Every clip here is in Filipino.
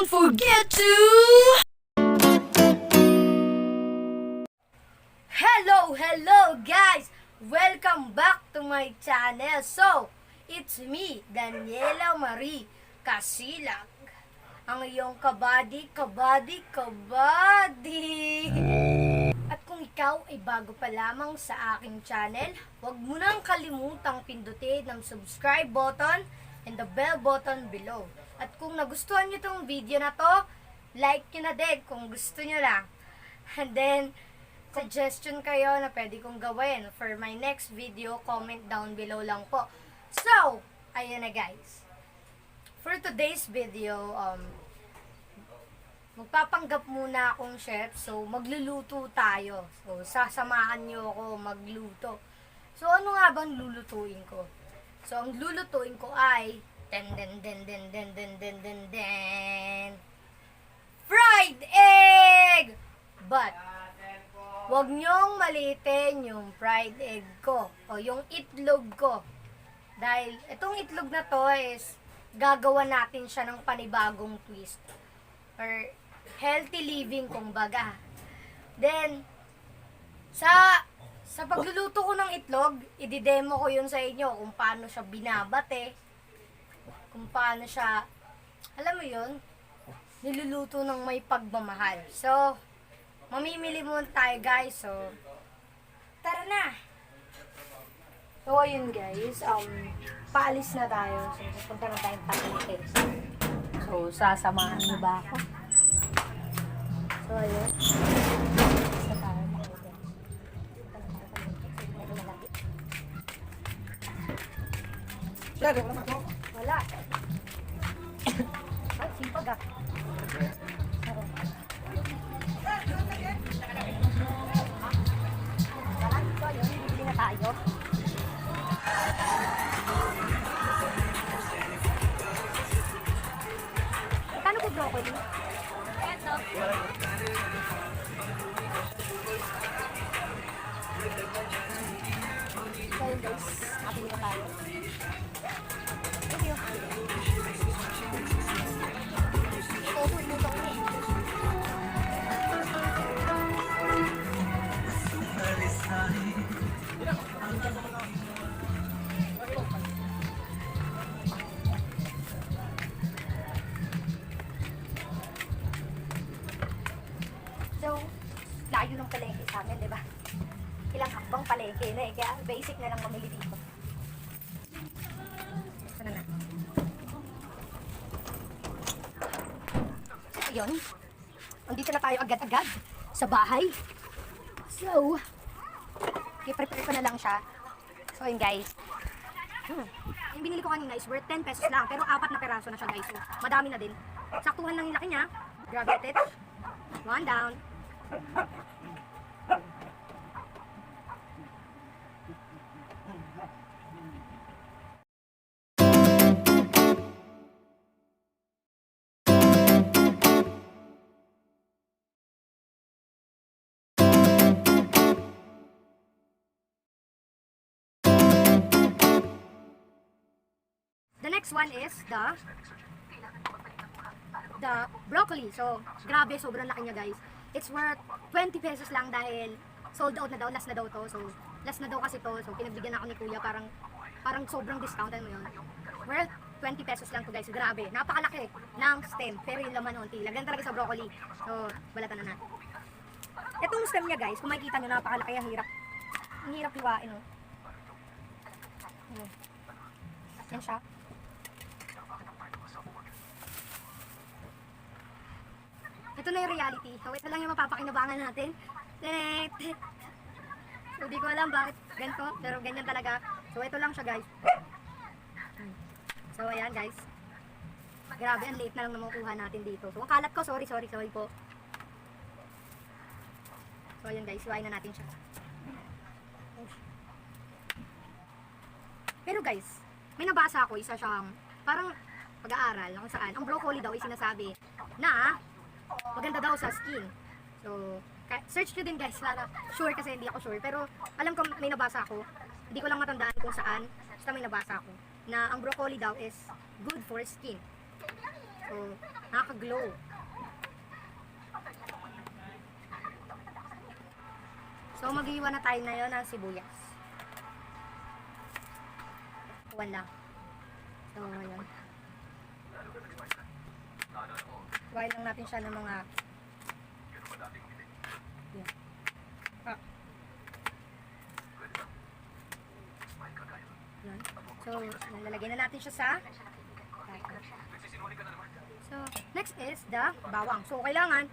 Don't forget to... Hello guys! Welcome back to my channel. So, it's me, Daniela Marie Kasilag. Ang iyong kabady. At kung ikaw ay bago pa lamang sa aking channel, huwag mo nang kalimutang pindutin ang subscribe button and the bell button below. At kung nagustuhan nyo itong video na to, like nyo na din kung gusto nyo lang. And then, suggestion kayo na pwede kong gawin for my next video, comment down below lang po. So, ayun na guys. For today's video, magpapanggap muna akong chef. So, magluluto tayo. So, sasamahan nyo ako magluto. So, ano nga bang lulutuin ko? So, ang lulutuin ko ay fried egg! But, wag nyong malitin yung fried egg ko o yung itlog ko. Dahil, itong itlog na to is gagawa natin siya ng panibagong twist. Or, healthy living, kumbaga. Then, sa pagluluto ko ng itlog, ididemo ko yun sa inyo kung paano siya binabate, kung paano siya, alam mo yun, niluluto ng may pagmamahal. So, mamimili muna tayo guys. So, tara na! So, ayun guys, paalis na tayo. So, pupunta na tayong Taguig. So, sasamahan niyo ba ako? So, ayun. Isa tayo. Wala. Ay, simpag ah. So, ayun. Bibili na tayo. Kano po broccoli? Eto. So yun guys, nakapili na tayo. Thank you. Oo, luto ko eh. So, layo ng palengke sa amin, di ba? Ilang hakbang palengke na eh, kaya basic na lang mamili dito. Sana na. Ayun. Andito na tayo agad-agad sa bahay. So, i-prepare ko na lang siya. So, yun guys. Yung binili ko kanina is worth 10 pesos lang, pero 4 na peraso na siya guys. So, madami na din. Saktuhan lang yung laki niya. Grab it. One down. The next one is the broccoli. So, grabe, sobrang laki niya guys. It's worth 20 pesos lang dahil sold out na daw, last na daw to. So, last na daw kasi to. So, pinagbigyan ako ni kuya, parang sobrang discountan mo yun. Worth 20 pesos lang to guys. Grabe, napakalaki ng stem. Pero yung laman unti. Lagyan talaga sa broccoli. So, balatan na natin. Itong stem niya guys, kung makikita nyo, napakalaki. Ang hirap hiwain. Oh. Yan siya. Ito na yung reality. So, ito lang yung mapapakinabangan natin. So, di ko alam bakit ganito, pero ganyan talaga. So, ito lang siya guys. So, ayan guys. Grabe, ang late na lang na makukuha natin dito. So, ang kalat ko, sorry po. So, ayan guys, iwain na natin siya. Pero guys, may nabasa ako, isa siyang parang pag-aaral kung saan ang broccoli daw ay sinasabi na maganda daw sa skin. So, search nyo din guys, para sure kasi hindi ako sure. Pero alam ko may nabasa ako, hindi Hindi ko lang matandaan kung saan. Basta may nabasa ako na ang broccoli daw is good for skin. So, nakaka-glow. So, mag-iwan na tayo na yun ng sibuyas. Iwan lang. So, ayan. Iwan lang natin siya ng mga yan. Ah. Yan. So, lalagay na natin siya sa so, next is the bawang. So, kailangan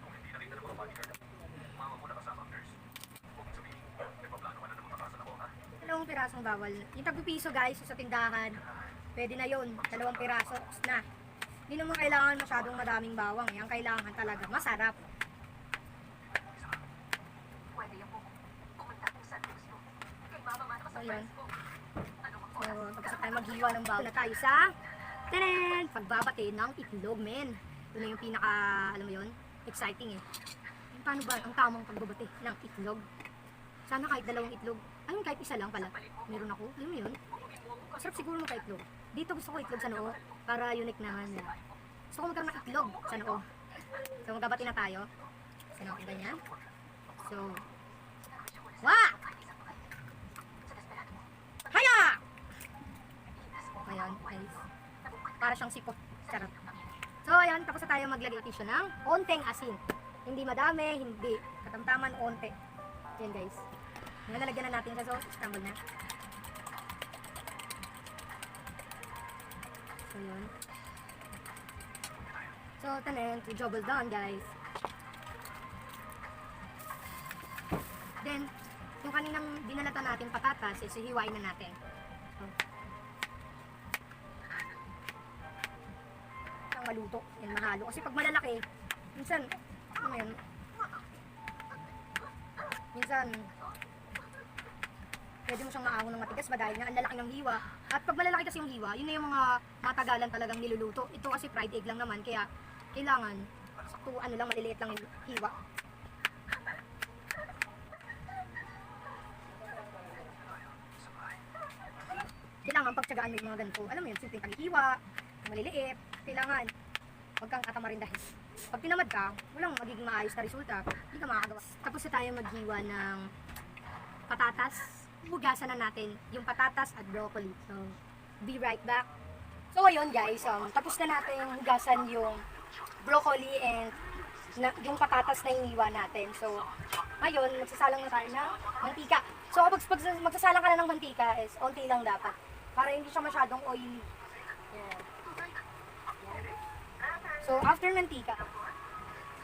dalawang pirasong bawal. Yung tagpipiso guys, sa tindahan, pwede na yun. 2 piraso na. Hindi naman kailangan masyadong madaming bawang. Ang kailangan talaga, masarap. So, yun. So, tapos tayo maghiwa ng bawang na tayo sa pagbabate ng itlog, men. Ito na yung pinaka, alam mo yun, exciting eh. Paano ba ang tamang pagbabate ng itlog? Sana kahit 2 itlog. Ayun, kahit isa lang pala. Meron ako. Alam mo yun? Sarap siguro magka-itlog. Dito gusto ko itlog sa noo. Para unique naman. Gusto ko magkaroon ng itlog sa noo. So, magbabati na tayo. Sa noo, ganyan. So, wah! Haya! Ayan, guys. Para siyang sipot. Sarap. So, ayan. Tapos na tayo maglagay tissue ng onteng asin. Hindi madami, hindi. Katamtaman, onte. Ayan, guys. Nalalagyan na natin siya. So, scramble na. So, yun. So, tanin, double done, guys. Then, yung kaninang binalatan natin patatas, is hihiwain na natin. So, ang maluto. Yan, mahalo. Kasi pag malalaki, minsan, ano yan? Minsan, pwede mo siyang maahon ng matigas ba dahil nga ang lalaki ng hiwa. At pag malalaki kasi yung hiwa, yun na yung mga matagalan talagang niluluto. Ito kasi fried egg lang naman, kaya kailangan sakto ano lang, maliliit lang yung hiwa. Kailangan pagtsagaan mo yung mga ganito. Alam mo yun, simpleng paghihiwa, maliliit. Kailangan, huwag kang katamarin dahil pag tinamad ka, walang magiging maayos na resulta. Hindi ka makakagawa. Tapos na tayo maghiwa ng patatas. Hugasan na natin yung patatas at broccoli. So, be right back. So, ayun guys, tapos na natin hugasan yung broccoli and yung patatas na iniwa natin. So, ngayon, magsasalang na tayo ng mantika. So, pag magsasalang ka na ng mantika is onti lang dapat. Para hindi siya masyadong oily. Yeah. So, after mantika,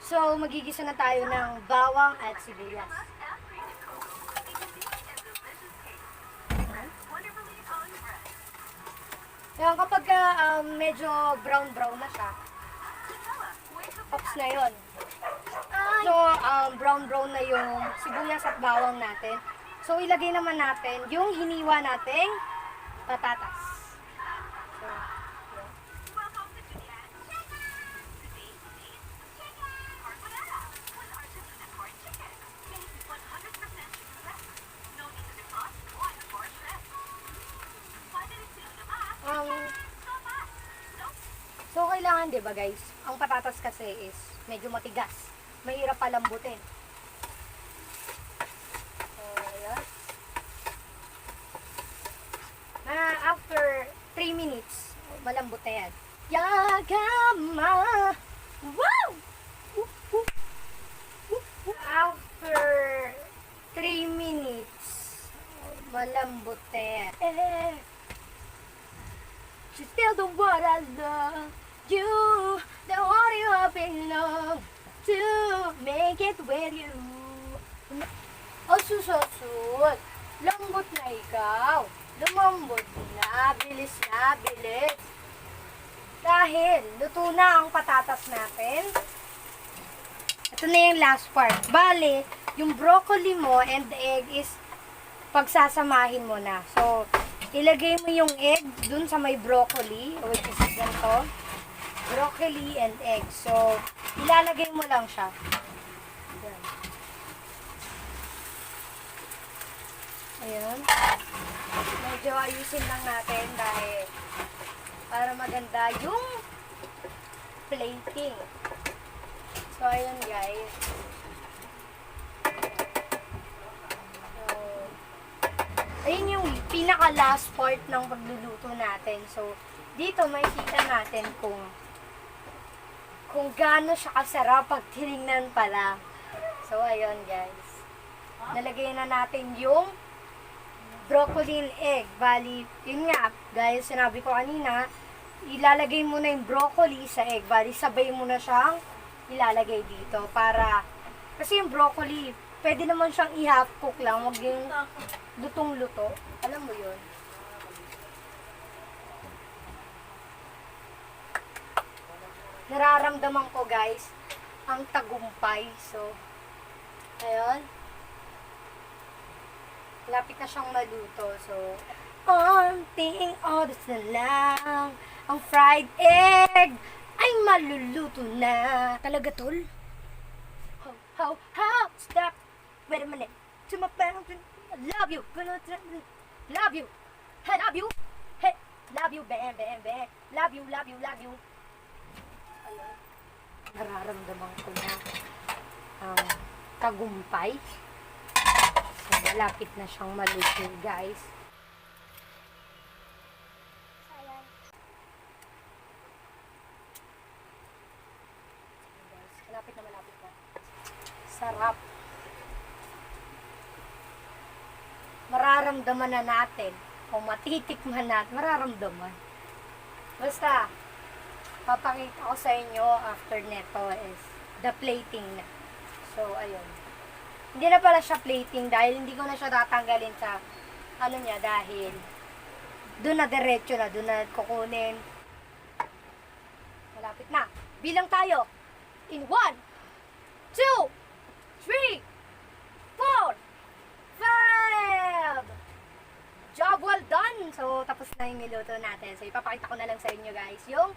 so, magigisa na tayo ng bawang at sibuyas. Yan, kapag medyo brown-brown na siya, ops na yun. So, brown-brown na yung sibuyas at bawang natin. So, ilagay naman natin yung hiniwa nating patatas. So, so, kailangan, diba guys, ang patatas kasi is medyo matigas. Mahirap palambutin. So, ayan. After 3 minutes, malambot na yan. Yagama! Wow! After 3 minutes, malambot na yan. She's still the one I love. You, the one you have belong to make it with you. Asus, lambot na ikaw. Lumambot na, bilis na, bilis. Dahil, luto na ang patatas natin. Ito na yung last part. Bale, yung broccoli mo and the egg is pagsasamahin mo na. So, ilagay mo yung egg dun sa may broccoli, which is ganito. Broccoli and egg. So, ilalagay mo lang siya. Ayan. Ayan. Medyo ayusin lang natin dahil para maganda yung plating. So, ayun guys. So, ayun yung pinaka last part ng pagluluto natin. So, dito makikita natin kung gaano siya kasarap pag tinignan pa lang. So, ayun guys. Nalagay na natin yung broccoli and egg. Bali, yun nga, guys, sinabi ko kanina, ilalagay mo na yung broccoli sa egg. Bali, sabay mo na siyang ilalagay dito para, kasi yung broccoli, pwede naman siyang i-half cook lang, wag yung lutong-luto. Alam mo yun. Nararamdaman ko, guys, ang tagumpay. So, ayun. Lapit na siyang maluto. So, onting oras na lang, ang fried egg ay maluluto na. Talaga, tol? How? Stop. Wait a minute. To my family, I love you. Love you. I love you. Hey, love you, bam. Love you. Ayun. Nararamdaman ko na ang tagumpay. So, malapit na siyang maluto, guys. Ayan. Malapit na. Sarap. Mararamdaman na natin. O matitikman natin. Mararamdaman. Basta, papakita ko sa inyo after neto is the plating na. So, ayun. Hindi na pala siya plating dahil hindi ko na siya tatanggalin sa ano niya dahil doon na diretso na, doon na kukunin. Malapit na. Bilang tayo. In 1, 2, 3, 4, 5! Job well done! So, tapos na yung niluto natin. So, ipapakita ko na lang sa inyo guys yung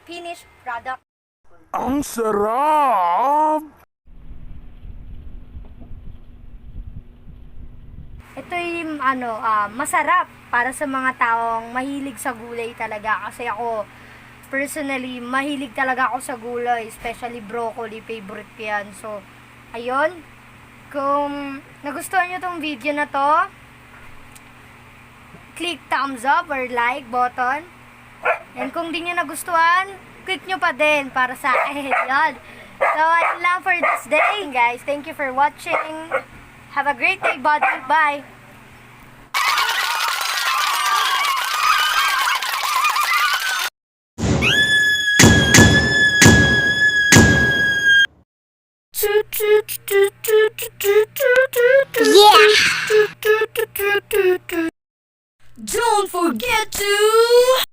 finished product. Ang sarap! Ito yung masarap para sa mga taong mahilig sa gulay talaga. Kasi ako, personally, mahilig talaga ako sa gulay. Especially broccoli, favorite ko yan. So, ayun. Kung nagustuhan nyo tong video na to, click thumbs up or like button. And kung di nyo nagustuhan, click nyo pa din para sa akin. Yan. So, ayun lang for this day, guys. Thank you for watching. Have a great day, buddy. Bye. Yeah! Don't forget to